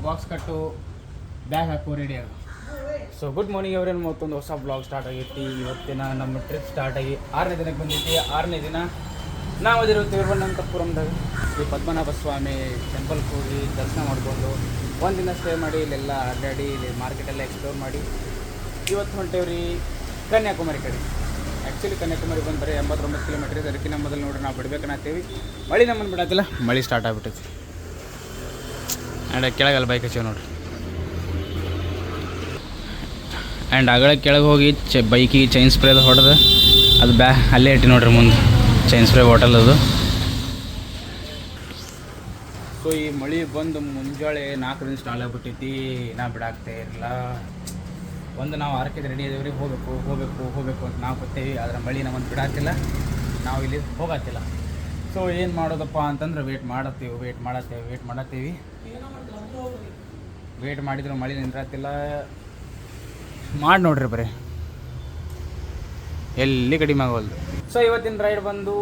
Box ಕಟ್ಟು bag ಹಾಕೋ ready ಆಗ. ಸೊ ಗುಡ್ ಮಾರ್ನಿಂಗ್ ಅವರೇನು ಮತ್ತೊಂದು ಹೊಸ ಬ್ಲಾಗ್ ಸ್ಟಾರ್ಟ್ ಆಗೈತಿ. ಇವತ್ತಿನ ನಮ್ಮ ಟ್ರಿಪ್ ಸ್ಟಾರ್ಟ್ ಆಗಿ 6ನೇ ದಿನಕ್ಕೆ ಬಂದೈತಿ. 6ನೇ ದಿನ ನಾವು ಅದಿರೋ ತಿರುವನಂತಪುರಮ್ದಾಗ ಈ ಪದ್ಮನಾಭ ಸ್ವಾಮಿ ಟೆಂಪಲ್ಗೆ ಹೋಗಿ ದರ್ಶನ ಮಾಡಿಕೊಂಡು ಒಂದಿನ ಸ್ಟೇ ಮಾಡಿ ಇಲ್ಲೆಲ್ಲ ಅಡ್ಡಾಡಿ ಇಲ್ಲಿ ಮಾರ್ಕೆಟೆಲ್ಲ ಎಕ್ಸ್ಪ್ಲೋರ್ ಮಾಡಿ ಇವತ್ತು ಹೊಂಟೇವ್ರಿ ಕನ್ಯಾಕುಮಾರಿ ಕಡೆ. ಆ್ಯಕ್ಚುಲಿ ಕನ್ಯಾಕುಮಾರಿ ಬಂದು ಬರೀ 89 ಕಿಲೋಮೀಟ್ರ್ ಇದೆ. ಅದಕ್ಕಿಂತ ಮೊದಲು ನೋಡ್ರಿ ನಾವು ಬಿಡ್ಬೇಕನ್ನತ್ತೀವಿ. ಮಳೆ ನಮ್ಮನ್ನು ಬಿಡತ್ತಿಲ್ಲ, ಮಳೆ ಸ್ಟಾರ್ಟ್ ಆಗಿಬಿಟ್ಟೈತಿ. ಆ್ಯಂಡ್ ಕೆಳಗಲ್ಲ ಬೈಕ್ ಹಚ್ಚೀವಿ ನೋಡ್ರಿ. ಆ್ಯಂಡ್ ಆಗಳ ಕೆಳಗೆ ಹೋಗಿ ಬೈಕಿಗೆ ಚೈನ್ ಸ್ಪ್ರೇದು ಹೊಡೆದು ಅದು ಅಲ್ಲೇ ಇಟ್ಟು ನೋಡ್ರಿ ಮುಂದೆ ಚೈನ್ ಸ್ಪ್ರೇ ಬಾಟಲ್ ಅದು. ಸೊ ಈ ಮಳೆ ಬಂದು ಮುಂಜಾನೆ 4 ಸ್ಟಾರ್ಟ್ ಆಗಿಬಿಟ್ಟೈತಿ. ನಾ ಬಿಡಾಕ್ತಾ ಇರಲಿಲ್ಲ. ಒಂದು ನಾವು 6ಕ್ಕೆ ರೆಡಿ ಇದೇವ್ರಿ, ಹೋಗಬೇಕು ಅಂತ ನಾವು ಗೊತ್ತೇವಿ. ಆದರೆ ಮಳೆ ನಮ್ಮನ್ನು ಬಿಡಾತಿಲ್ಲ, ನಾವು ಇಲ್ಲಿ ಹೋಗತ್ತಿಲ್ಲ. ಸೊ ಏನು ಮಾಡೋದಪ್ಪ ಅಂತಂದ್ರೆ ವೇಟ್ ಮಾಡತ್ತೀವಿ. ವೇಟ್ ಮಾಡಿದ್ರು ಮಳೆ ನಿಂದ್ರತ್ತಿಲ್ಲ. ಮಾಡಿ ನೋಡ್ರಿ ಬರೀ ಎಲ್ಲಿ ಕಡಿಮೆ ಆಗೋಲ್ದು. ಸೊ ಇವತ್ತಿನ ರೈಡ್ ಬಂದು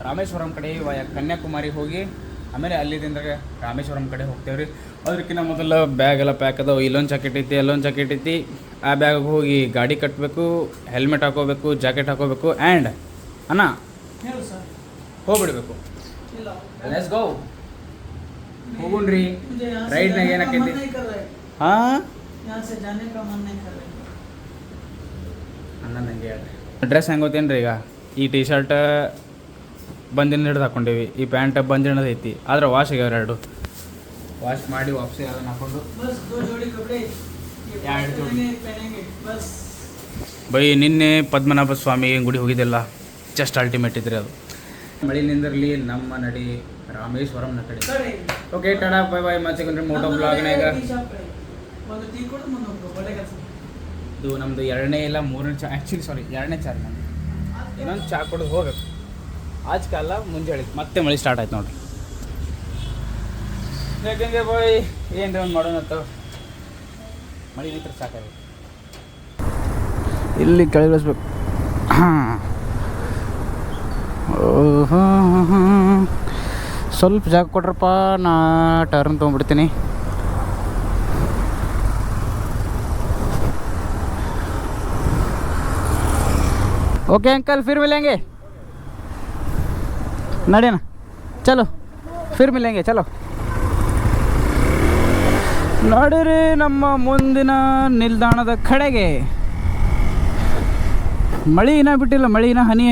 ರಾಮೇಶ್ವರಂ ಕಡೆ ಕನ್ಯಾಕುಮಾರಿ ಹೋಗಿ ಆಮೇಲೆ ಅಲ್ಲಿಂದ ರಾಮೇಶ್ವರಂ ಕಡೆ ಹೋಗ್ತೇವೆ ರೀ. ಅದಕ್ಕಿಂತ ಮೊದಲು ಬ್ಯಾಗ್ ಎಲ್ಲ ಪ್ಯಾಕ್ ಅದಾವೆ. ಇಲ್ಲೊಂದು ಜಾಕೆಟ್ ಐತಿ. ಆ ಬ್ಯಾಗಿಗೆ ಹೋಗಿ ಗಾಡಿ ಕಟ್ಟಬೇಕು, ಹೆಲ್ಮೆಟ್ ಹಾಕೋಬೇಕು, ಜಾಕೆಟ್ ಹಾಕೋಬೇಕು. ಆ್ಯಂಡ್ ಅಣ್ಣ ಹೋಗ್ಬಿಡ್ಬೇಕು. Let's go, ಹೋಗುಣ್ರಿ. ರೈಡ್ನಾಗ ಏನಾಕೈತಿ? ಹಾಂ ಅಣ್ಣ ನನಗೆ ಹೇಳ್ರಿ ಡ್ರೆಸ್ ಹೆಂಗೆ ಗೊತ್ತೇನು ರೀ? ಈಗ ಈ ಟಿ ಶರ್ಟ್ ಬಂದಿನ ಹಿಡ್ದು ಹಾಕ್ಕೊಂಡೇವಿ, ಈ ಪ್ಯಾಂಟ್ ಬಂದಿನ ಐತಿ. ಆದ್ರೆ ವಾಶ್ ಆಗ್ಯಾವ 2. ವಾಶ್ ಮಾಡಿ ವಾಪಸ್ ಅದನ್ನು ಹಾಕೊಂಡು ಬೈ ನಿನ್ನೆ ಪದ್ಮನಾಭ ಸ್ವಾಮಿ ಗುಡಿ ಹೋಗಿದ್ದೆಲ್ಲ ಜಸ್ಟ್ ಅಲ್ಟಿಮೇಟ್ ಇದ್ರಿ ಅದು. ಮಳೆ ನಿಂದಿರಲಿ, ನಮ್ಮ ನಡಿ ರಾಮೇಶ್ವರಂನ ಕಡೆ. Okay tada bye bye. ಮಚ್ಚಿಕೊಂಡ್ರಿ ಮೋಟೋ ಬ್ಲಾಗ್ನಾಗ ಇದು ನಮ್ಮದು 2ನೇ ಇಲ್ಲ 3ನೇ ಚಾ. ಆ್ಯಕ್ಚುಲಿ 2ನೇ ಚಾರ್ಜ್ ನಮ್ಮದು. ಇನ್ನೊಂದು ಚಾ ಕೊಡೋದು ಹೋಗ್ಬೇಕು. ಆಜ್ಕಾಲ ಮುಂಜಾನೆ ಮತ್ತೆ ಮಳೆ ಸ್ಟಾರ್ಟ್ ಆಯ್ತು ನೋಡ್ರಿ. ಯಾಕೆಂಗೆ ಬಾಯ್ ಏನು ಒಂದು ಮಾಡೋಣತ್ತ ಮಳೆ ನಿಂತರ ಸಾಕಾಗಿ ಇಲ್ಲಿ ಕೆಳಗಿಳಿಸ್ಬೇಕು. ಸ್ವಲ್ಪ ಜಾಗ ಕೊಟ್ರಪ್ಪ, ನಾ ಟರ್ನ್ ತೊಗೊಂಡ್ಬಿಡ್ತೀನಿ. ओके अंकल, फिर मिलेंगे. नड़े ना, चलो फिर मिलेंगे, चलो ನಡಿರಿ ನಮ್ಮ ಮುಂದಿನ ನಿಲ್ದಾಣದ ಕಡೆಗೆ. ಮಳೆ ಇನ್ನೂ ಬಿಟ್ಟಿಲ್ಲ, ಮಳೆ ಇನ್ನೂ ಹನಿ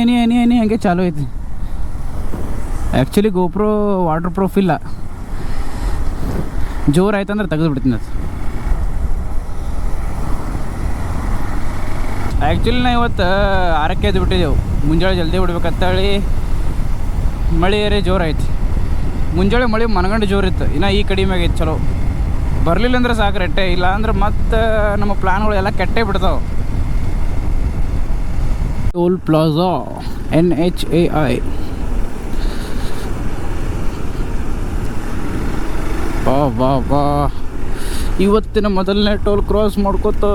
ಹಂಗೆ ಚಾಲು ಐತಿ. ಆ್ಯಕ್ಚುಲಿ ಗೋಪ್ರೋ ವಾಟರ್ ಪ್ರೂಫ್ ಇಲ್ಲ, ಜೋರು ಆಯ್ತಂದ್ರೆ ತೆಗೆದು ಬಿಡ್ತೀನಿ ಅದು. ಆ್ಯಕ್ಚುಲಿ ನಾ ಇವತ್ತು 6ಕ್ಕೆ ಎದ್ದು ಬಿಟ್ಟಿದ್ದೆವು. ಮುಂಜಾನೆ ಜಲ್ದಿ ಬಿಡ್ಬೇಕಂತೇಳಿ ಮಳೆ ಜೋರು ಐತಿ. ಮುಂಜಾನೆ ಮಳೆ ಮನಗಂಡು ಜೋರಿತ್ತು. ಇನ್ನು ಈ ಕಡಿಮೆ ಆಗೈತೆ. ಚಲೋ ಬರಲಿಲ್ಲ ಅಂದ್ರೆ ಸಾಕು, ರೆಟ್ಟೆ ಇಲ್ಲ ಅಂದ್ರೆ ಮತ್ತು ನಮ್ಮ ಪ್ಲ್ಯಾನ್ಗಳು ಎಲ್ಲ ಕೆಟ್ಟೇ ಬಿಡ್ತಾವೆ. Toll plaza NHAI. ಬಾ ಇವತ್ತಿನ ಮೊದಲನೇ ಟೋಲ್ ಕ್ರಾಸ್ ಮಾಡ್ಕೊತ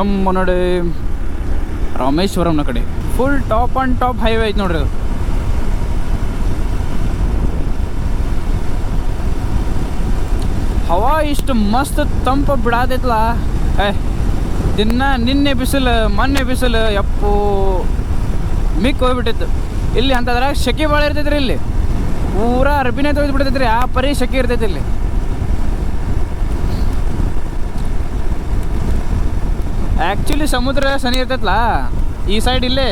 ನಮ್ಮ ನಡೆ ರಾಮೇಶ್ವರಂನ ಕಡೆ. Full top and top highway ಐತೆ ನೋಡ್ರಿ ಅದು. ಹವಾ ಇಷ್ಟು ಮಸ್ತ್ ತಂಪು ಬಿಡಾತೈತಲ್ಲ. ನಿನ್ನೆ ಬಿಸಿಲು ಮೊನ್ನೆ ಬಿಸಿಲು ಯಪ್ಪು ಮಿಕ್ ಹೋಗ್ಬಿಟ್ಟಿತ್ತು. ಇಲ್ಲಿ ಅಂತದ್ರಾಗ ಸೆಕೆ ಭಾಳ ಇರ್ತೈತ್ರಿ. ಇಲ್ಲಿ ಪೂರಾ ಅರ್ಬಿನೇ ತೊಯ್ದು ಬಿಡ್ತೈತ್ರಿ. ಆ ಪರಿ ಸೆಕೆ ಇರ್ತೈತಿ ಇಲ್ಲಿ. ಆ್ಯಕ್ಚುಲಿ ಸಮುದ್ರ ಸನಿ ಇರ್ತೈತಲ್ಲ ಈ ಸೈಡ್. ಇಲ್ಲೇ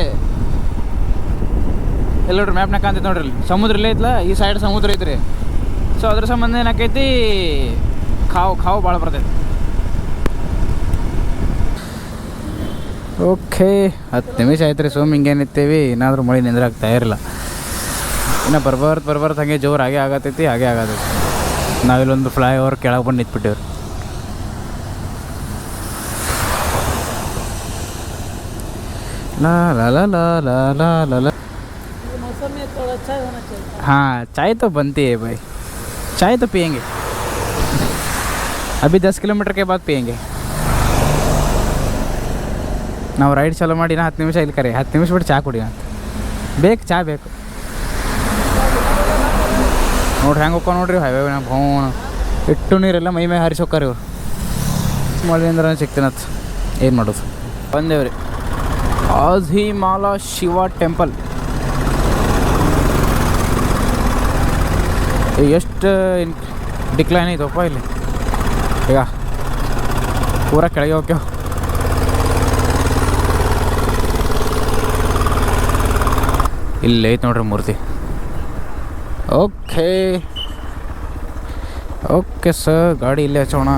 ಎಲ್ಲ ನೋಡ್ರಿ ಮ್ಯಾಪ್ನಾಗ ಕಾಣ್ತೈತೆ ನೋಡ್ರಿ. ಇಲ್ಲಿ ಸಮುದ್ರ ಇಲ್ಲೇ ಐತಲ್ಲ, ಈ ಸೈಡ್ ಸಮುದ್ರ ಐತ್ರಿ. ಸೊ ಅದ್ರ ಸಂಬಂಧ ಏನಾಕೈತಿ, ಖಾವು ಭಾಳ ಬರ್ತೈತಿ. ಓಕೆ 10 ನಿಮಿಷ ಆಯ್ತು ರೀ. ಹಿಂಗೇನಿತ್ತೇವಿ, ಏನಾದರೂ ಮಳೆ ನಿಂದ್ರಾಗ್ತಾ ಇರಲಿಲ್ಲ. ಇನ್ನು ಬರ್ಬಾರ್ದು ಹಾಗೆ ಜೋರು ಹಾಗೆ ಆಗತೈತಿ. ನಾವಿಲ್ಲೊಂದು ಫ್ಲೈಓವರ್ ಕೆಳಗೆ ಬಂದು ನಿಂತ್ಬಿಟ್ಟೇವ್ರಿ. ला ला ला ला ला ला ला ला. मौसम में थोड़ा चाय होना चाहिए. हाँ, चाय तो बनती है भाई. चाय तो पियेंगे. अभी 10 किलोमीटर के बाद पियेंगे. ನಾವು ರೈಡ್ ಚಾಲೂ ಮಾಡಿ 10 ನಿಮಿಷ ಇಲ್ಲಿ ಕರೆ 10 ನಿಮಿಷ ಬಿಟ್ಟು ಚಹಾ ಕುಡಿ ಅಂತ ಬೇಕು. ಚಹಾ ಬೇಕು ನೋಡ್ರಿ. ಹೆಂಗೆ ಹೋಗ್ಕೊ ನೋಡ್ರಿ ಹೈವೇ ಭೋಣ ಇಟ್ಟು ನೀರೆಲ್ಲ ಮೈ ಮೇಲೆ ಹಾರಿಸೋಕ್ಕಾರ ಇವ್ರು. ಮಳೆಯಿಂದ ಸಿಗ್ತೀನತ್ ಏನು ಮಾಡೋದು. ಬಂದೇವ್ರಿ ಆಝಿಮಾಲಾ ಶಿವ ಟೆಂಪಲ್. ಎಷ್ಟು ಡಿಕ್ಲೈನ್ ಐತಪ್ಪ ಇಲ್ಲಿ. ಈಗ ಪೂರ ಕೆಳಗೆ ಹೋಗ್ಯಾವ. ಇಲ್ಲಿ ಐತೆ ನೋಡ್ರಿ ಮೂರ್ತಿ. ಓಕೆ ಓಕೆ ಸರ್, ಗಾಡಿ ಇಲ್ಲೇ ಹಚ್ಚೋಣ.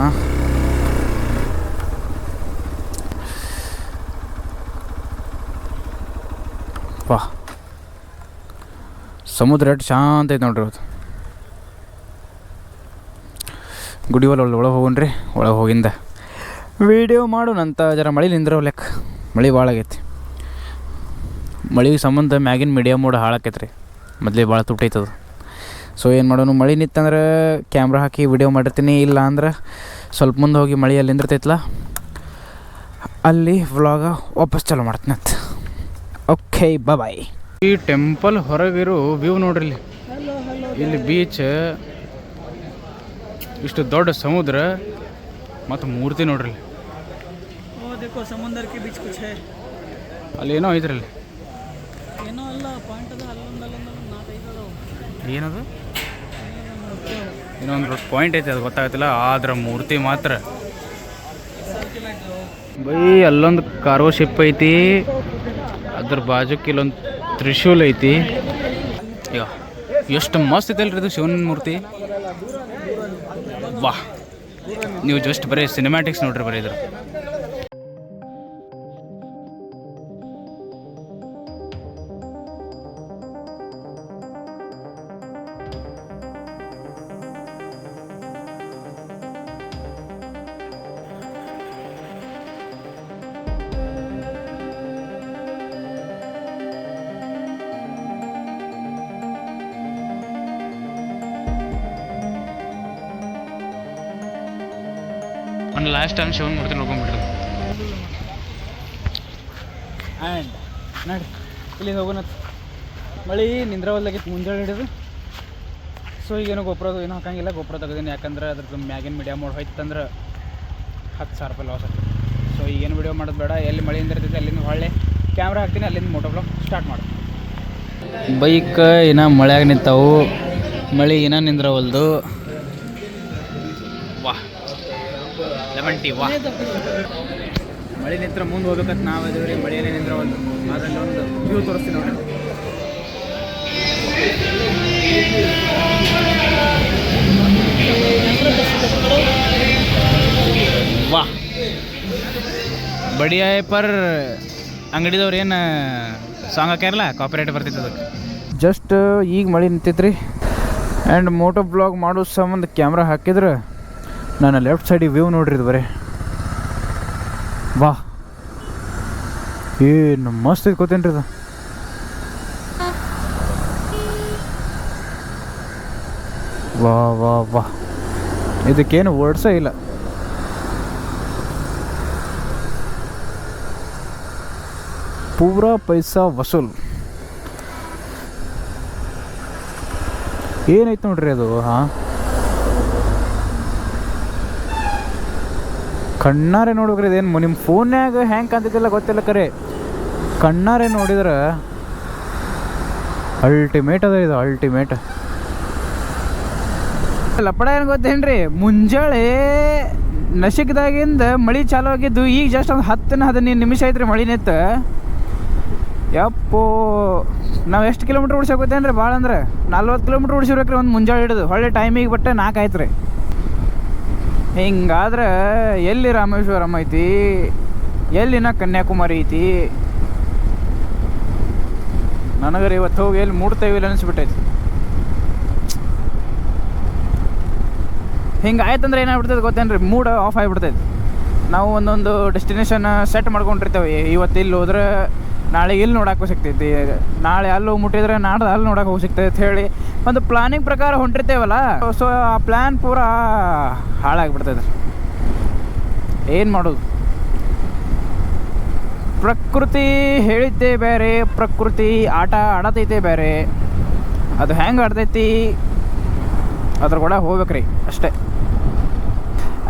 ವಾ, ಸಮುದ್ರ ಎಷ್ಟು ಶಾಂತ ಐತೆ ನೋಡ್ರಿ ಇವತ್ತು. ಗುಡಿ ಒಳಗೆ ಹೋಗೋಣ್ರಿ. ಒಳಗೆ ಹೋಗಿಂದ ವೀಡಿಯೋ ಮಾಡೋಣಂತ. ಜರ ಮಳೆ ನಿಂದ್ರ ಲೆಕ್ಕ. ಮಳೆ ಭಾಳ ಆಗೈತಿ. ಮಳೆಗೆ ಸಂಬಂಧ ಮ್ಯಾಗಿನ ಮೀಡಿಯಾ ಮೋಡ್ ಹಾಳಾಕೈತೆ ರೀ. ಮೊದಲೇ ಭಾಳ ತುಟ್ಟೈತದು. ಸೊ ಏನು ಮಾಡೋಣ, ಮಳೆ ನಿತ್ತಂದ್ರೆ ಕ್ಯಾಮ್ರಾ ಹಾಕಿ ವಿಡಿಯೋ ಮಾಡಿರ್ತೀನಿ. ಇಲ್ಲ ಅಂದ್ರೆ ಸ್ವಲ್ಪ ಮುಂದೆ ಹೋಗಿ ಮಳೆ ಅಲ್ಲಿ ನಿಂದಿರ್ತೈತಲ್ಲ, ಅಲ್ಲಿ ವ್ಲಾಗ ವಾಪಸ್ ಚಾಲೂ ಮಾಡ್ತೀನಿ. Okay bye. ಈ ಟೆಂಪಲ್ ಹೊರಗಿರೋ ವ್ಯೂ ನೋಡ್ರಿ. ಇಲ್ಲಿ ಬೀಚ್, ಇಷ್ಟು ದೊಡ್ಡ ಸಮುದ್ರ ಮತ್ತು ಮೂರ್ತಿ ನೋಡ್ರಿ. ಸಮುದ್ರಕ್ಕೆ ಬೀಚ್ ಕುछ है. ಅಲ್ಲಿ ಏನೋ ಐತ್ರಲ್ಲಿ. ಏನೋ ಅಲ್ಲ ಪಾಯಿಂಟ್ ಅದ. ಏನದು ಇನ್ನೊಂದು ಪಾಯಿಂಟ್ ಐತೆ, ಅದು ಗೊತ್ತಾಗತ್ತಿಲ್ಲ. ಆದ್ರೆ ಮೂರ್ತಿ ಮಾತ್ರ ಬೈ. ಅಲ್ಲೊಂದು ಕಾರ್ಗೋ ಶಿಪ್ ಐತಿ, ಅದ್ರ ಬಾಜುಕ್ಕೆ ಇಲ್ಲೊಂದು ತ್ರಿಶೂಲ್ ಐತಿ. ಈಗ ಎಷ್ಟು ಮಸ್ತ್ ಐತಲ್ರಿ ಇದು ಶಿವನ ಮೂರ್ತಿ. ವಾಹ್, ನೀವು ಜಸ್ಟ್ ಬರೀ ಸಿನಿಮ್ಯಾಟಿಕ್ಸ್ ನೋಡ್ರಿ ಬರೀ ಇದ್ರ. ಒಂದು ಲಾಸ್ಟ್ ಟೈಮ್ ಶಿವನ್ ಮೂರ್ತಿ ನೋಡ್ಕೊಂಡ್ಬಿಟ್ರು. ಆ್ಯಂಡ್ ನೋಡಿ ಇಲ್ಲಿ ಹೋಗೋಣ. ಮಳೆ ನಿಂದ್ರವಲ್ಲಾಗಿತ್ತು ಮುಂಜಾನೆ ಹಿಡಿದು. ಸೊ ಈಗೇನೋ ಗೊಬ್ಬರದು ಏನೂ ಹಾಕಂಗಿಲ್ಲ. ಗೊಬ್ಬರ ತೆಗೆದೀನಿ, ಯಾಕಂದ್ರೆ ಅದ್ರದ್ದು ಮ್ಯಾಗಿನ ಮೀಡಿಯಾ ಮೋಡ್ ಹೋಯ್ತಂದ್ರೆ 10,000 ರೂಪಾಯಿ ಲಾಸ್ ಆಗ್ತದೆ. ಸೊ ಈಗೇನು ವಿಡಿಯೋ ಮಾಡೋದು ಬೇಡ. ಎಲ್ಲಿ ಮಳೆಯಿಂದ ಇರ್ತೈತೆ ಅಲ್ಲಿಂದ ಹೊಳ್ಳೆ ಕ್ಯಾಮ್ರಾ ಹಾಕ್ತೀನಿ, ಅಲ್ಲಿಂದ ಮೋಟೋ ಬ್ಲಾಗ್ ಸ್ಟಾರ್ಟ್ ಮಾಡ್ತೀನಿ. ಬೈಕ್ ಇನ್ನೂ ಮಳೆಯಾಗ ನಿಂತಾವು, ಮಳೆ ಇನ್ನೂ ನಿಂದ್ರವಲ್ದು. ವಾಹ್, ಲೆಮನ್ ಟೀ. ವಾಹ್, ಮಳೆ ನಿಂತ್ರ ಮುಂದೆ ಹೋಗ್ಬೇಕಂತ ನಾವು ಇದ್ದೀವಿ. ಮಳೆಯಲ್ಲೇ ನಿಂದ್ರ ಒಂದು ಅದರಲ್ಲಿ ಒಂದು ವ್ಯೂ ತೋರಿಸ್ತೀನಿ ನೋಡಿ. ವಾಹ್, ಬಡಿಯ ಪರ್ ಅಂಗಡಿದವ್ರು ಏನು ಸಾಂಗ್ ಹಾಕ್ಯಾರಲ್ಲ, ಕಾಪಿರೈಟ್ ಬರ್ತಿತ್ತು ಅದಕ್ಕೆ. ಜಸ್ಟ್ ಈಗ ಮಳೆ ನಿಂತೈತ್ರಿ. ಆ್ಯಂಡ್ ಮೋಟೋ ಬ್ಲಾಗ್ ಮಾಡೋ ಸಂಬಂಧ ಕ್ಯಾಮ್ರಾ ಹಾಕಿದ್ರೆ ನಾನು ಲೆಫ್ಟ್ ಸೈಡಿಗೆ ವ್ಯೂ ನೋಡ್ರಿ ಇದು ಬರೀ. ವಾಹ್, ಏನು ಮಸ್ತ್ ಐತೆ ಗೊತ್ತೇನ್ರಿ ಇದು. ವಾ ವಾ ವಾ, ಇದಕ್ಕೇನು ವರ್ಡ್ಸೇ ಇಲ್ಲ. ಪೂರಾ ಪೈಸಾ ವಸೂಲ್. ಏನೈತೆ ನೋಡ್ರಿ ಅದು. ಹಾಂ, ಕಣ್ಣಾರೆ ನೋಡ್ಬೇಕ್ರಿ. ಇದೇನು ನಿಮ್ಮ ಫೋನ್ಯಾಗ ಹ್ಯಾಂಗೆ ಕಾಣ್ತಿದ್ದಿಲ್ಲ ಗೊತ್ತಿಲ್ಲ, ಕರೆ ಕಣ್ಣಾರೆ ನೋಡಿದ್ರೆ ಅಲ್ಟಿಮೇಟ್ ಅದ ಇದು, ಅಲ್ಟಿಮೇಟ್. ಲಪಡ ಏನು ಗೊತ್ತೇನ್ರಿ, ಮುಂಜಾಳೆ ನಶಿಕ್ದಾಗಿಂದ ಮಳೆ ಚಾಲು ಆಗಿದ್ದು ಈಗ ಜಸ್ಟ್ ಒಂದು 10-15 ನಿಮಿಷ ಐತ್ರಿ ಮಳೆ ನಿಂತು. ಯಪ್ಪೋ, ನಾವು ಎಷ್ಟು ಕಿಲೋಮೀಟ್ರ್ ಓಡಿಸೋಕೆ ಗೊತ್ತೇನ್ರಿ, ಭಾಳ ಅಂದ್ರೆ 40 ಕಿಲೋಮೀಟ್ರ್ ಓಡಿಸಿರ್ಬೇಕ್ರಿ ಒಂದು ಮುಂಜಾಳೆ ಹಿಡಿದು. ಹೊಳ್ಳೆ ಟೈಮಿಗೆ ಬಟ್ಟೆ 4 ಆಯ್ತು ರೀ. ಹಿಂಗಾದ್ರೆ ಎಲ್ಲಿ ರಾಮೇಶ್ವರಂ ಐತಿ, ಎಲ್ಲಿನ ಕನ್ಯಾಕುಮಾರಿ ಐತಿ. ನನಗರಿ ಇವತ್ತು ಹೋಗಿ ಎಲ್ಲಿ ಮೂಡ್ತೇವಿಲ್ಲ ಅನಿಸ್ಬಿಟ್ಟೈತಿ. ಹಿಂಗೆ ಆಯ್ತಂದ್ರೆ ಏನಾಗ್ಬಿಡ್ತೈತೆ ಗೊತ್ತೇನ್ರಿ, ಮೂಡ್ ಆಫ್ ಆಗಿಬಿಡ್ತೈತಿ. ನಾವು ಒಂದೊಂದು ಡೆಸ್ಟಿನೇಷನ್ ಸೆಟ್ ಮಾಡ್ಕೊಂಡಿರ್ತೇವೆ. ಇವತ್ತು ಇಲ್ಲಿ ಹೋದ್ರೆ ನಾಳೆ ಇಲ್ಲಿ ನೋಡೋಕೆ ಸಿಗ್ತೈತಿ, ನಾಳೆ ಅಲ್ಲಿ ಹೋಗಿ ಮುಟ್ಟಿದ್ರೆ ನಾಡ್ದು ಅಲ್ಲಿ ನೋಡೋಕೆ ಹೋಗಿ ಸಿಗ್ತೈತೆ ಅಂತ ಹೇಳಿ ಒಂದು ಪ್ಲಾನಿಂಗ್ ಪ್ರಕಾರ ಹೊಂಟಿರ್ತೇವಲ್ಲ. ಸೊ ಆ ಪ್ಲ್ಯಾನ್ ಪೂರಾ ಹಾಳಾಗಿಬಿಡ್ತೈತೆ. ಏನು ಮಾಡೋದು, ಪ್ರಕೃತಿ ಹೇಳಿದ್ದೇ ಬೇರೆ, ಪ್ರಕೃತಿ ಆಟ ಆಡತೈತೆ ಬೇರೆ. ಅದು ಹೆಂಗೆ ಆಡ್ತೈತಿ ಅದ್ರ ಕೂಡ ಹೋಗ್ಬೇಕ್ರಿ ಅಷ್ಟೇ.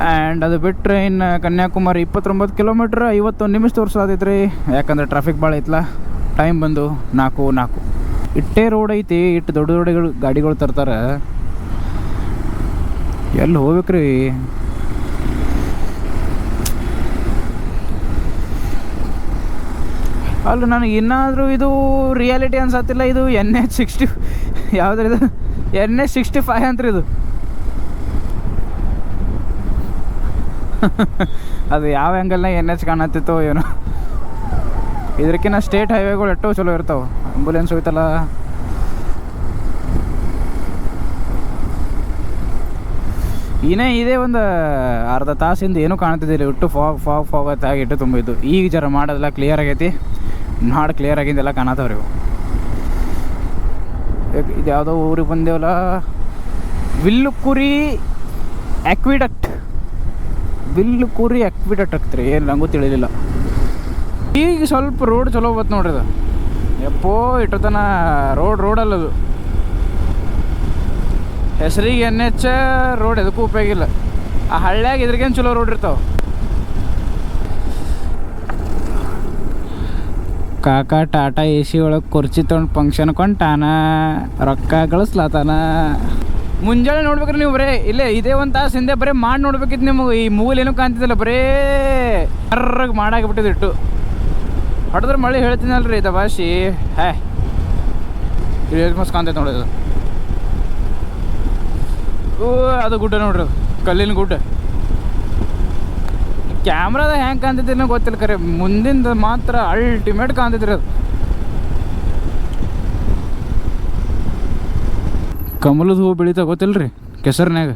ಆ್ಯಂಡ್ ಅದು ಬಿಟ್ಟರೆ ಇನ್ನು ಕನ್ಯಾಕುಮಾರಿ 29 ಕಿಲೋಮೀಟ್ರ್ 51 ನಿಮಿಷ ತೋರಿಸ್ಲಾತೈತೆ ರೀ. ಯಾಕಂದ್ರೆ ಟ್ರಾಫಿಕ್ ಭಾಳ ಐತಲ್ಲ. ಟೈಮ್ ಬಂದು 4 ಇಟ್ಟೇ ರೋಡ್ ಐತಿ. ಇಟ್ಟು ದೊಡ್ಡ ದೊಡ್ಡ ಗಾಡಿಗಳು ತರ್ತಾರೆ. ಎಲ್ಲಿ ಹೋಗ್ಬೇಕ್ರಿ? ಅಲ್ಲ, ನನಗೆ ಇನ್ನಾದರೂ ಇದು ರಿಯಾಲಿಟಿ ಅನ್ಸತ್ತಿಲ್ಲ. ಇದು NH60 ಯಾವುದ್ರ ಇದು NH65 ಅಂತ ಇದು. ಅದು ಯಾವ ಆ್ಯಂಗಲ್ನಾಗ NH ಕಾಣತ್ತಿತ್ತೋ ಏನೋ. ಇದಕ್ಕಿಂತ ಸ್ಟೇಟ್ ಹೈವೇಗಳು ಎಷ್ಟೋ ಚಲೋ ಇರ್ತಾವೆ. ಆಂಬುಲೆನ್ಸ್ ಹೋಯ್ತಲ್ಲ. ಇದೇ ಒಂದು ಅರ್ಧ ತಾಸಿಂದ ಏನೂ ಕಾಣ್ತಿದ್ದಿಲ್ಲ. ಇಟ್ಟು ಫಾಗ್ ಆಗಿ ಇಟ್ಟು ತುಂಬಿದ್ದು. ಈಗ ಜರ ಮಾಡೋದೆಲ್ಲ ಕ್ಲಿಯರ್ ಆಗೈತಿ. ನಾಡು ಕ್ಲಿಯರ್ ಆಗಿದ್ದೆಲ್ಲ ಕಾಣತ್ತವ್ರಿ ಇವು. ಇದು ಯಾವುದೋ ಊರಿಗೆ ಬಂದೇವಲ್ಲ, ವಿಲ್ಲುಕುರಿ ಆಕ್ವಿಡಕ್ಟ್ ಆಗ್ತರಿ. ಏನು ನಂಗೂ ತಿಳಿಲಿಲ್ಲ. ಈಗ ಸ್ವಲ್ಪ ರೋಡ್ ಚಲೋ ಬತ್ತು ನೋಡ್ರಿ. ಅದು ಎಪ್ಪೋ ಇಟ್ಟತನ ರೋಡಲ್ಲದು. ಹೆಸರಿಗೆ NH ರೋಡ್ ಎದಕ್ಕೂ ಉಪಯೋಗ ಇಲ್ಲ. ಆ ಹಳ್ಳ್ಯಾಗ ಇದ್ರಿಗೇನು ಚಲೋ ರೋಡ್ ಇರ್ತಾವೆ. ಕಾಕ ಟಾಟಾ AC ಒಳಗೆ ಕುರ್ಚಿ ತೊಗೊಂಡು ಫಂಕ್ಷನ್ ಕೊಂಟಾನ, ರೊಕ್ಕ ಗಳಿಸ್ಲಾತಾನ. ಮುಂಜಾನೆ ನೋಡ್ಬೇಕ್ರಿ ನೀವು. ಬರೀ ಇದೇ ಒಂದು ತಾಸು ಹಿಂದೆ ಬರೀ ಮಾಡಿ ನೋಡ್ಬೇಕಿತ್ತು ನಿಮಗೆ. ಈ ಮೂಗಲ್ ಏನೂ ಕಾಣ್ತಿದ್ದಿಲ್ಲ. ಬರೀ ಕರ್ರಗೆ ಮಾಡಾಕಿಬಿಟ್ಟಿದ್ದು ಇಟ್ಟು ಹೊಡೆದ್ರೆ ಮಳೆ ಹೇಳ್ತೀನಲ್ರಿ ತಬಾಷಿ. ಇದು ಮಸ್ತ್ ಕಾಣ್ತೈತೆ ನೋಡೋದು. ಅದು ಗುಡ್ಡ ನೋಡ್ರಿ, ಅದು ಕಲ್ಲಿನ ಗುಡ್ಡ. ಕ್ಯಾಮ್ರಾದ ಹೆಂಗೆ ಕಾಣ್ತೈತಿ ಗೊತ್ತಿಲ್ಲ. ಖರೆ ಮುಂದಿಂದ ಮಾತ್ರ ಅಲ್ಟಿಮೇಟ್ ಕಾಣ್ತೈತ್ರಿ ಅದು. ಕಮಲದ ಹೂವು ಬೆಳೀತಾ ಗೊತ್ತಿಲ್ರಿ ಕೆಸರ್ನ್ಯಾಗ.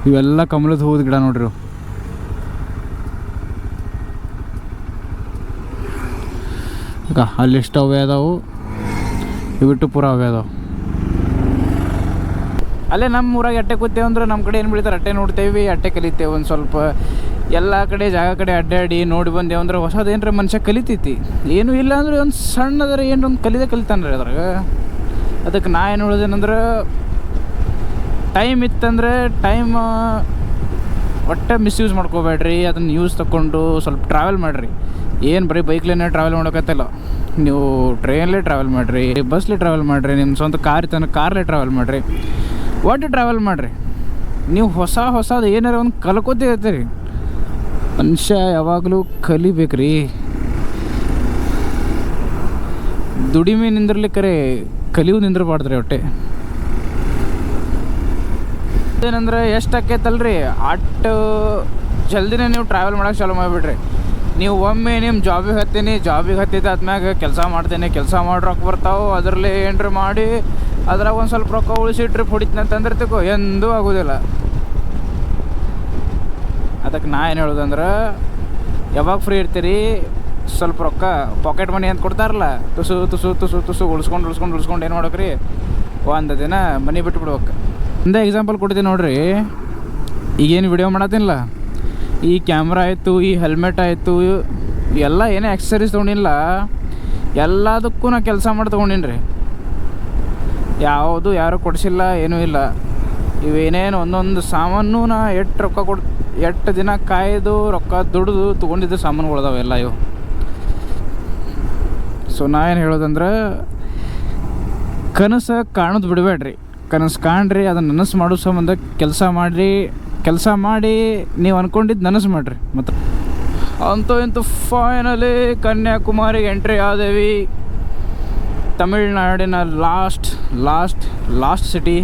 ಇವೆಲ್ಲ ಕಮಲದ ಹೂವದ ಗಿಡ ನೋಡ್ರಿ. ಅಲ್ಲಿ ಎಷ್ಟು ಅವೇ ಅದಾವು, ಇವಿಟ್ಟು ಪೂರ ಅವೇ ಅದಾವೆ. ಅಲ್ಲೇ ನಮ್ಮ ಊರಾಗ ಅಟ್ಟೆ ಕೂತೇವೆ ಅಂದ್ರೆ ನಮ್ಮ ಕಡೆ ಏನು ಬೆಳಿತಾರೆ ಅಟ್ಟೆ ನೋಡ್ತೇವೆ, ಅಟ್ಟೆ ಕಲಿತೇವೆ. ಒಂದು ಸ್ವಲ್ಪ ಎಲ್ಲ ಕಡೆ ಜಾಗ ಕಡೆ ಅಡ್ಡಾಡಿ ನೋಡಿ ಬಂದೇವು ಅಂದ್ರೆ ಹೊಸದೇನ್ರ ಮನುಷ್ಯ ಕಲಿತೈತಿ. ಏನೂ ಇಲ್ಲ ಅಂದ್ರೆ ಒಂದು ಸಣ್ಣದ್ರೆ ಏನು ಒಂದು ಕಲಿತಾನ್ರಿ ಅದ್ರಾಗ. ಅದಕ್ಕೆ ನಾ ಏನು ಹೇಳೋದೇನಂದ್ರೆ, ಟೈಮ್ ಇತ್ತಂದ್ರೆ ಟೈಮ್ ಒಟ್ಟೆ ಮಿಸ್ಯೂಸ್ ಮಾಡ್ಕೋಬೇಡ್ರಿ. ಅದನ್ನು ಯೂಸ್ ತಗೊಂಡು ಸ್ವಲ್ಪ ಟ್ರಾವೆಲ್ ಮಾಡಿರಿ. ಏನು ಬರೀ ಬೈಕ್ಲೇನೆ ಟ್ರಾವೆಲ್ ಮಾಡೋಕತ್ತಲ್ಲ, ನೀವು ಟ್ರೈನ್ಲೇ ಟ್ರಾವೆಲ್ ಮಾಡಿರಿ, ಬಸ್ಲೇ ಟ್ರಾವೆಲ್ ಮಾಡಿರಿ, ನಿಮ್ಮ ಸ್ವಂತ ಕಾರ್ಲೇ ಟ್ರಾವೆಲ್ ಮಾಡಿರಿ. ಒಟ್ಟು ಟ್ರಾವೆಲ್ ಮಾಡಿರಿ. ನೀವು ಹೊಸದು ಏನಾರ ಒಂದು ಕಲ್ಕೋತಿರ್ತೀರಿ. ಮನುಷ್ಯ ಯಾವಾಗಲೂ ಕಲಿಬೇಕ್ರಿ. ದುಡಿಮೆ ನಿಂದಿರ್ಲಿಕ್ಕರೆ ಕಲಿಯು ನಿಂದಿರಬಾರ್ದ್ರಿ ಒಟ್ಟೆ. ಏನಂದ್ರೆ ಎಷ್ಟು ಆಕೈತಲ್ರಿ ಅಷ್ಟು ಜಲ್ದಿನೇ ನೀವು ಟ್ರಾವೆಲ್ ಮಾಡೋಕೆ ಚಾಲೂ ಮಾಡಿಬಿಡ್ರಿ. ನೀವು ಒಮ್ಮೆ ನಿಮ್ಮ ಜಾಬಿಗೆ ಹತ್ತಿದ್ದ ಆದ್ಮ್ಯಾಗ ಕೆಲಸ ಮಾಡಿ ರೊಕ್ಕ ಬರ್ತಾವೆ. ಅದರಲ್ಲಿ ಏನ್ರಿ ಮಾಡಿ ಅದ್ರಾಗ ಒಂದು ಸ್ವಲ್ಪ ರೊಕ್ಕ ಉಳಿಸಿ ಟ್ರಿಪ್ ಹೊಡಿತೀನಂತಂದ್ರೆ ತಿಳ್ಕೊ ಎಂದೂ ಆಗೋದಿಲ್ಲ. ಅದಕ್ಕೆ ನಾ ಏನು ಹೇಳೋದಂದ್ರೆ, ಯಾವಾಗ ಫ್ರೀ ಇರ್ತೀರಿ ಸ್ವಲ್ಪ ರೊಕ್ಕ ಪಾಕೆಟ್ ಮನಿ ಅಂತ ಕೊಡ್ತಾರಲ್ಲ, ತುಸು ಉಳಿಸ್ಕೊಂಡು ಏನು ಮಾಡೋಕ್ರಿ, ಒಂದು ದಿನ ಮನೆ ಬಿಟ್ಟು ಬಿಡ್ಬೇಕು. ಒಂದೇ ಎಕ್ಸಾಂಪಲ್ ಕೊಡ್ತೀನಿ ನೋಡ್ರಿ. ಈಗೇನು ವಿಡಿಯೋ ಮಾಡತ್ತೀನಿಲ್ಲ, ಈ ಕ್ಯಾಮ್ರಾ ಆಯಿತು, ಈ ಹೆಲ್ಮೆಟ್ ಆಯಿತು, ಎಲ್ಲ ಏನೇ ಆಕ್ಸಸರೀಸ್ ತೊಗೊಂಡಿಲ್ಲ, ಎಲ್ಲದಕ್ಕೂ ನಾ ಕೆಲಸ ಮಾಡಿ ತೊಗೊಂಡಿನಿ ರೀ. ಯಾರು ಕೊಡಿಸಿಲ್ಲ, ಏನೂ ಇಲ್ಲ. ಇವೇನೇನು ಒಂದೊಂದು ಸಾಮಾನು ನಾ ಎಷ್ಟು ದಿನ ಕಾಯ್ದು ರೊಕ್ಕ ದುಡಿದು ತೊಗೊಂಡಿದ್ದು ಸಾಮಾನುಗಳದಾವೆ ಎಲ್ಲ ಇವು. ಸೊ ನಾ ಏನು ಹೇಳೋದಂದ್ರೆ, ಕನಸು ಕಾಣೋದು ಬಿಡಬೇಡ್ರಿ. ಕನಸು ಕಾಣ್ರಿ, ಅದನ್ನು ನನಸು ಮಾಡೋ ಸಂಬಂಧ ಕೆಲಸ ಮಾಡಿ ನೀವು ಅಂದ್ಕೊಂಡಿದ್ದು ನನಸು ಮಾಡಿರಿ. ಮತ್ತು ಅಂತೂ ಫೈನಲಿ ಕನ್ಯಾಕುಮಾರಿಗೆ ಎಂಟ್ರಿ ಆದೇವಿ. ತಮಿಳ್ನಾಡಿನ ಲಾಸ್ಟ್ ಸಿಟಿ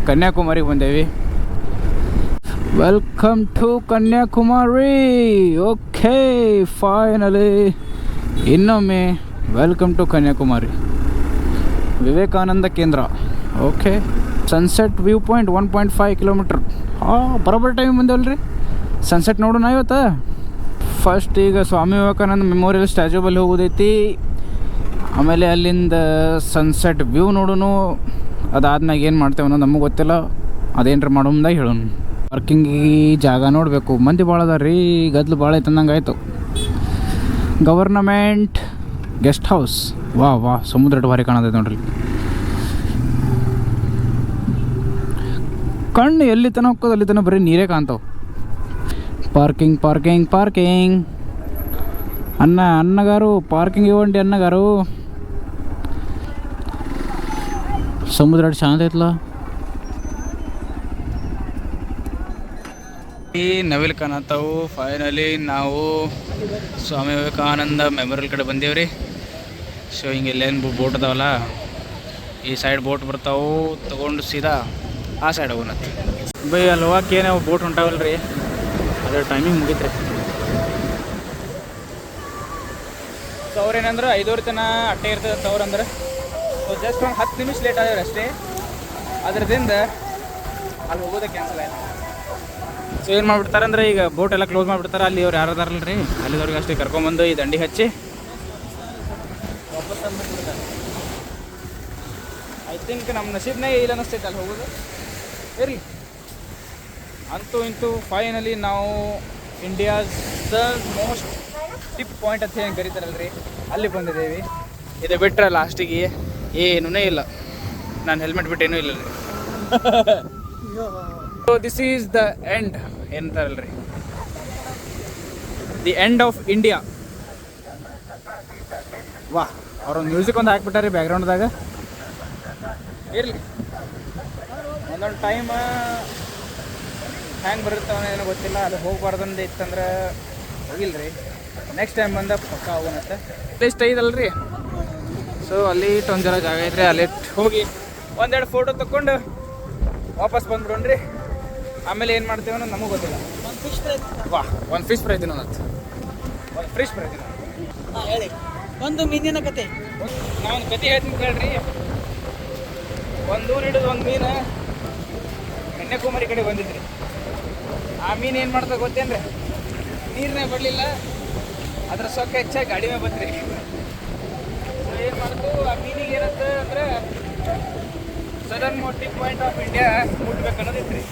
ಕನ್ಯಾಕುಮಾರಿಗೆ ಬಂದೇವಿ. Welcome to Kanyakumari. Okay, finally ಇನ್ನೊಮ್ಮೆ welcome to Kanyakumari Vivekananda Kendra. Okay, sunset view point 1.5 kilometre. ಬರೋಬ್ಬರ ಟೈಮ್ ಬಂದೇವಲ್ರಿ ಸನ್ಸೆಟ್ ನೋಡೋಣ ಇವತ್ತು. ಫಸ್ಟ್ ಈಗ ಸ್ವಾಮಿ ವಿವೇಕಾನಂದ ಮೆಮೋರಿಯಲ್ ಸ್ಟ್ಯಾಚ್ಯೂ ಬಲ್ಲಿ ಹೋಗೋದೈತಿ. ಆಮೇಲೆ ಅಲ್ಲಿಂದ ಸನ್ಸೆಟ್ ವ್ಯೂ ನೋಡೋನು. ಅದಾದ್ಮ್ಯಾಗ ಏನು ಮಾಡ್ತೇವೆ ಅನ್ನೋದು ನಮಗೆ ಗೊತ್ತಿಲ್ಲ. ಅದೇನ್ರಿ ಮಾಡೋ ಮುಂದಾಗ ಹೇಳೋಣ. ಪಾರ್ಕಿಂಗಿಗೆ ಜಾಗ ನೋಡಬೇಕು. ಮಂದಿ ಭಾಳ ಅದ ರೀ, ಗದ್ಲು ಭಾಳ ಐತೆ ಅಂದಂಗೆ ಆಯಿತು. Government guest house. ವಾ ಸಮುದ್ರ ಭಾರಿ ಕಾಣತೈತೆ ನೋಡ್ರಿ. ಕಣ್ಣು ಎಲ್ಲಿ ತನಕ ಹೋಗೋದು ಅಲ್ಲಿ ತನಕ ಬರೀ ನೀರೇ ಕಾಣ್ತಾವೆ. పార్కింగ్ పార్కింగ్ పార్కింగ్ అన్నగారు పార్కింగ్ ఇవ్వండి అన్నగారు. ಸಮುದ್ರ ಶಾಂತ ಐತಲ್ಲ. ಈ ನವಿಲ್ ಕಾಣತ್ತಾವು. ಫೈನಲಿ ನಾವು ಸ್ವಾಮಿ ವಿವೇಕಾನಂದ ಮೆಮೋರಿಯಲ್ ಕಡೆ ಬಂದೇವ್ರಿ. ಸೊ ಹಿಂಗೆ ಇಲ್ಲೇನು ಬೋಟ್ ಅದಾವಲ್ಲ, ಈ ಸೈಡ್ ಬೋಟ್ ಬರ್ತಾವು, ತೊಗೊಂಡು ಸೀದಾ ಆ ಸೈಡ್ ಹೋಗೋಣತ್ತೆ. ಬೈ ಅಲ್ಲಿ ಹೋಗಕ್ಕೆ ಏನೋ ಬೋಟ್ ಹೊಂಟಾವಲ್ಲ ರೀ, ಅದ್ರ ಟೈಮಿಂಗ್ ಮುಗಿತ್ರಿ. ಸೊ ಅವ್ರೇನಂದ್ರೆ 5:30 ತನಕ ಅಟ್ಟೆ ಇರ್ತದೆ ಅವ್ರಂದ್ರೆ. ಸೊ ಜಸ್ಟ್ ಒಂದು 10 ನಿಮಿಷ ಲೇಟ್ ಆದವ್ರು ಅಷ್ಟೇ. ಅದ್ರದಿಂದ ಅಲ್ಲಿ ಹೋಗೋದೇ ಕ್ಯಾನ್ಸಲ್ ಆಯ್ತು. ಸೊ ಏನು ಮಾಡಿಬಿಡ್ತಾರೆ ಅಂದರೆ ಈಗ ಬೋಟ್ ಎಲ್ಲ ಕ್ಲೋಸ್ ಮಾಡಿಬಿಡ್ತಾರೆ. ಅಲ್ಲಿ ಅವ್ರು ಯಾರು ಅದಾರಲ್ಲ ರೀ, ಅಲ್ಲಿದವ್ರಿಗೆ ಅಷ್ಟೇ ಕರ್ಕೊಂಬಂದು ಈ ದಂಡಿ ಹಚ್ಚಿ ವಾಪಸ್ ತಂದುಬಿಡ್ತಾರೆ. ಐ ಥಿಂಕ್ ನಮ್ಮ ನಸೀಬ್ನೇ ಇಲ್ಲ ಅನ್ನಿಸ್ತೈತೆ ಅಲ್ಲಿ ಹೋಗೋದು. ಇರಲಿ, ಅಂತೂ ಇಂತೂ ಫೈನಲಿ ನಾವು India's the most tip point ಅಂತ ಏನು ಕರೀತಾರಲ್ಲ ರೀ, ಅಲ್ಲಿ ಬಂದಿದ್ದೇವೆ. ಇದು ಬಿಟ್ಟರೆ ಲಾಸ್ಟಿಗೆ ಏನೂ ಇಲ್ಲ. ನಾನು ಹೆಲ್ಮೆಟ್ ಬಿಟ್ಟು ಏನೂ ಇಲ್ಲ ರೀ. So this is the end ಏನಂತಾರಲ್ಲ ರೀ, ದಿ ಎಂಡ್ ಆಫ್ ಇಂಡಿಯಾ. ವಾ, ಅವ್ರೊಂದು ಮ್ಯೂಸಿಕ್ ಒಂದು ಹಾಕ್ಬಿಟ್ಟಾರೆ ಬ್ಯಾಕ್ಗ್ರೌಂಡ್ದಾಗ. ಇರಲಿ, ಒಂದೊಂದು ಟೈಮ್ ಹ್ಯಾಂಗೆ ಬರುತ್ತವನ ಏನೋ ಗೊತ್ತಿಲ್ಲ. ಅದು ಹೋಗ್ಬಾರ್ದಂದು ಇತ್ತಂದ್ರೆ ಹೋಗಿಲ್ಲ ರೀ. ನೆಕ್ಸ್ಟ್ ಟೈಮ್ ಬಂದ ಪಕ್ಕ ಹೋಗೋಣತ್ತೆ. ಲಿಸ್ಟ್ ಐದಲ್ಲ ರೀ. ಸೊ ಅಲ್ಲಿ ಒಂದು ಜರ ಜಾಗ ಐತ್ರಿ, ಅಲ್ಲಿ ಹೋಗಿ ಒಂದೆರಡು ಫೋಟೋ ತಗೊಂಡು ವಾಪಸ್ ಬಂದ್ಬಿಡೋಣ್ರಿ. ಆಮೇಲೆ ಏನು ಮಾಡ್ತೀವಿ ಅನ್ನೋದು ನಮಗೆ ಗೊತ್ತಿಲ್ಲ. ಒಂದು ಫಿಶ್ ಫ್ರೈ. ವಾ, ಒಂದು ಫಿಶ್ ಫ್ರೈ ತಿನ್ನೋಣ, ಒಂದು ಫಿಶ್ ಫ್ರೈ ತಿನ್ನೋಣ. ಹಾಂ ಹೇಳಿ, ಒಂದು ಮೀನಿನ ಕತೆ. ನಾವೊಂದು ಕತೆ ಹೇಳ್ತೀನಿ ಕೇಳ್ರಿ. ಒಂದು ಹಿಡಿದು ಒಂದು ಮೀನು ಕನ್ಯಾಕುಮಾರಿ ಕಡೆ ಬಂದಿದ್ರಿ. ಆ ಮೀನು ಏನು ಮಾಡ್ತಾ ಗೊತ್ತೇನ್ರಿ, ನೀರನ್ನೇ ಬರಲಿಲ್ಲ, ಅದ್ರ ಸೊಕ್ಕ ಹೆಚ್ಚಾಗಿ ಗಾಡಿ ಮೇಲೆ ಬಂದ್ರಿ. ಏನು ಮಾಡ್ತು, ಆ ಮೀನಿಗೆ ಏನಂತ ಅಂದ್ರೆ southern motive point of India ಮುಟ್ಬೇಕು ಅನ್ನೋದಿತ್ರಿ.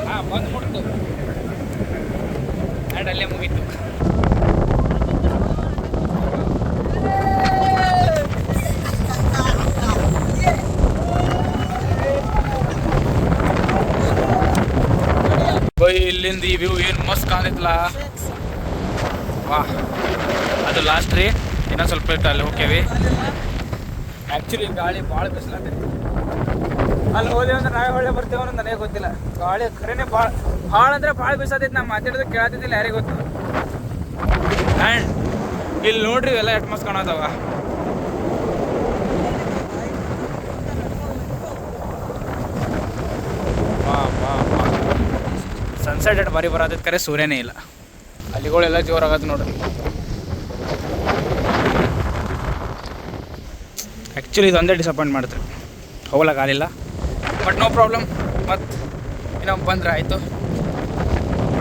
ಹಾಂ, ಬಂದು ಮುಟ್ತು ಆ್ಯಂಡ್ ಅಲ್ಲೇ ಮುಗೀತು. ಇಲ್ಲಿಂದ ಈ ವ್ಯೂ ಏನು ಮಸ್ತ್ ಕಾಣಿತ್ಲ. ವಾ, ಅದು ಲಾಸ್ಟ್ ರೀ, ಇನ್ನೊಂದು ಸ್ವಲ್ಪ ಇಟ್ಟು ಅಲ್ಲಿ ಹೋಗ್ಯವಿ. ಆ್ಯಕ್ಚುಲಿ ಗಾಳಿ ಭಾಳ ಬಿಸಿಲಾಗ್ತೈತಿ. ಅಲ್ಲಿ ಹೋದೇವು ಅಂದ್ರೆ ನಾವೇ ಒಳ್ಳೆ ಬರ್ತೇವೆ ಅನ್ನೋದು ನನಗೆ ಗೊತ್ತಿಲ್ಲ. ಗಾಳಿ ಖರೇನೆ ಭಾಳ ಅಂದರೆ ಭಾಳ ಬಿಸಾತೈತಿ. ನಾವು ಮಾತಾಡೋದು ಕೇಳತ್ತಿದ್ದಿಲ್ಲ, ಯಾರಿಗೆ ಗೊತ್ತು. ಆ್ಯಂಡ್ ಇಲ್ಲಿ ನೋಡ್ರಿ ಎಲ್ಲ ಎಷ್ಟು ಮಸ್ತ್ ಕಾಣೋದವ. ಸನ್ಸೆಟ್ ಎಟ್ ಬಾರಿ ಬರತೈತೆ, ಕರೆ ಸೂರ್ಯನೇ ಇಲ್ಲ. ಅಲ್ಲಿಗಳೆಲ್ಲ ಜೋರಾಗತ್ತೆ ನೋಡ್ರಿ. ಆ್ಯಕ್ಚುಲಿ ಇದೊಂದೇ ಡಿಸಪಾಯಿಂಟ್ ಮಾಡ್ತಾರೆ, ಹೋಗ್ಲಕ್ಕಾಗಲಿಲ್ಲ. ಬಟ್ ನೋ ಪ್ರಾಬ್ಲಮ್, ಮತ್ತು ಇನ್ನೊಬ್ಬ ಬಂದರೆ ಆಯಿತು.